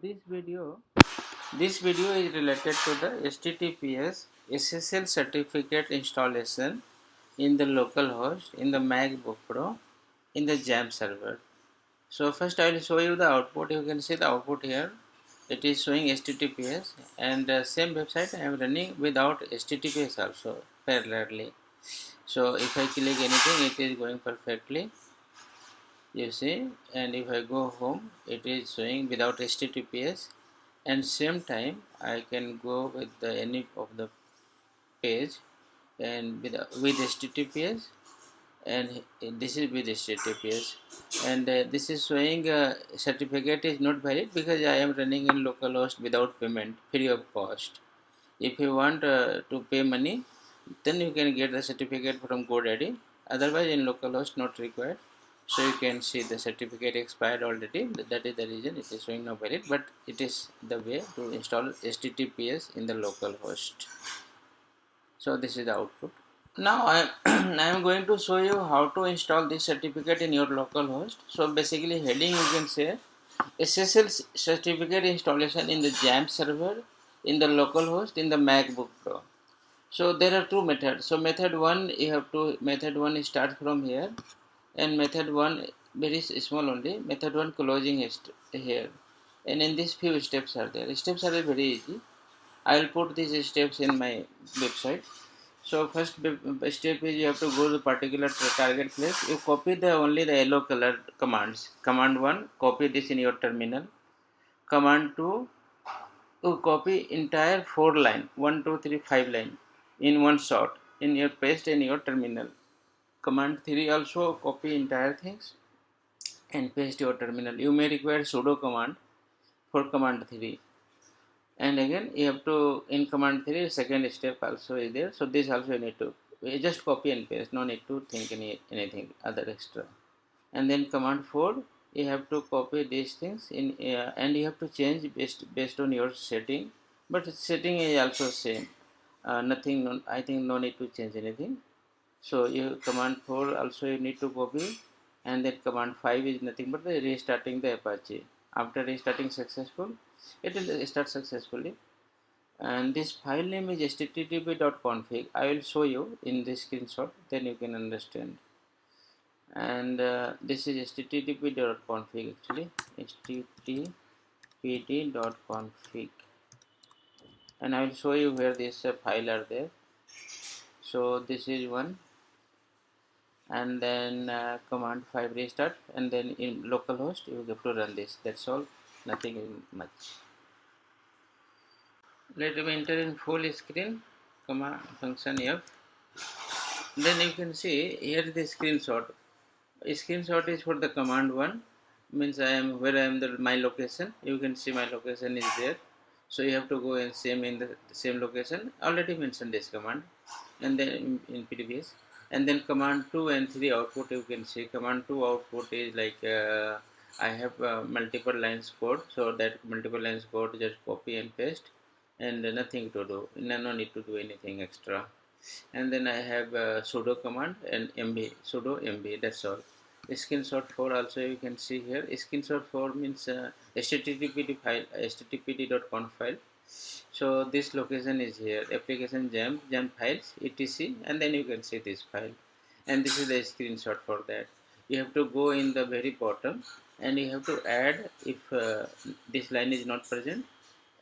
This video is related to the HTTPS SSL certificate installation in the localhost in the MacBook Pro in the Jam server. So first I will show you the output. You can see the output here. It is showing HTTPS, and the same website I am running without HTTPS also parallelly. So if I click anything, it is going perfectly, you see, and if I go home, it is showing without HTTPS, and same time I can go with any of the page and with HTTPS, and this is with HTTPS, and this is showing certificate is not valid because I am running in localhost without payment, free of cost. If you want to pay money, then you can get the certificate from GoDaddy. Otherwise, in localhost not required. So you can see the certificate expired already. That is the reason it is showing not valid. But it is the way to install HTTPS in the localhost. So this is the output. Now I am going to show you how to install this certificate in your localhost. So basically, heading you can say SSL certificate installation in the Jam server in the localhost in the MacBook Pro. So there are two methods. So method one starts from here, and method one very small only. Method one closing is here, and in these few steps are there. Steps are very easy. I will put these steps in my website. So first step is you have to go to particular target place. You copy the only the yellow color commands. Command 1, copy this in your terminal. Command 2, you copy entire 4 line, 1, 2, 3, 5 line in one shot in your paste in your terminal. Command 3 also copy entire things and paste your terminal. You may require sudo command for command 3. And again you have to in command 3 second step also is there. So this also you need to just copy and paste, no need to think anything other extra. And then command 4 you have to copy these things in and you have to change based on your setting, but setting is also same. Nothing, I think no need to change anything. So you command 4 also you need to copy, and then command 5 is nothing but the restarting the Apache. After restarting successful, it will start successfully. And this file name is http.config. I will show you in this screenshot, then you can understand. And this is http.config actually, httpd.config, and I will show you where this file are there. So this is one, and then command 5 restart, and then in localhost you have to run this. That's all, nothing much. Let me enter in full screen, command function F. Then you can see here the screenshot. Screenshot is for the command 1, means I am where I am my location. You can see my location is there. So you have to go and in the same location. Already mentioned this command, and then in previous. And then command 2 and 3 output you can see. Command 2 output is like I have multiple lines code, so that multiple lines code just copy and paste, and nothing to do. No need to do anything extra. And then I have sudo command and mb, sudo mb, that's all. Screenshot 4 also you can see here. Screenshot 4 means httpd file, httpd.conf file. So this location is here, application jam files etc, and then you can see this file, and this is the screenshot for that. You have to go in the very bottom, and you have to add if this line is not present,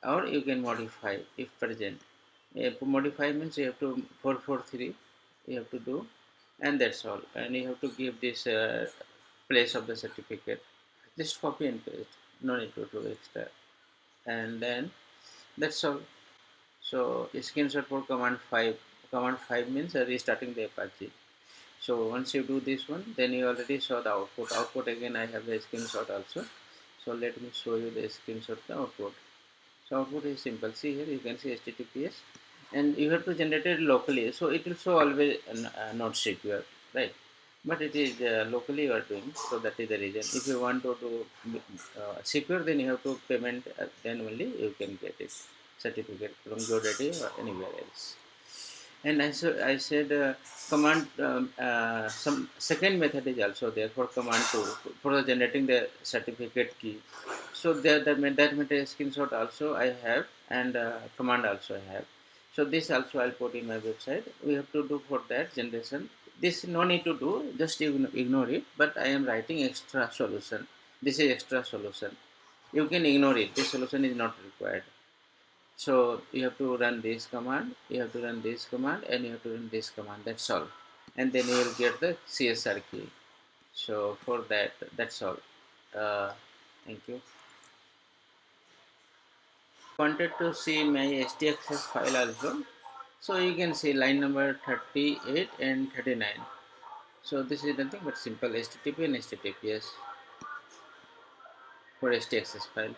or you can modify if present. Modify means you have to 443 you have to do, and that's all. And you have to give this place of the certificate, just copy and paste, no need to do extra, and then that's all. So screenshot for command 5. Command 5 means restarting the Apache. So once you do this one, then you already saw the output. Again I have the screenshot also, so let me show you the screenshot of the output. So output is simple. See here you can see HTTPS, and you have to generate it locally, so it will show always not secure, right? But it is locally you are doing, so that is the reason. If you want to do secure, then you have to payment, then only you can get it certificate from GoDaddy or anywhere else. And I said command some second method is also there for command to for the generating the certificate key. So there that method screenshot also I have, and command also I have. So this also I'll put in my website. We have to do for that generation. This no need to do, just ignore it. But I am writing extra solution. This is extra solution. You can ignore it. This solution is not required. So you have to run this command, you have to run this command, and you have to run this command. That's all. And then you will get the CSR key. So for that, that's all. Uh, Thank you. Wanted to see my STXS file also. So you can see line number 38 and 39. So this is nothing but simple HTTP and HTTPS for STXS file.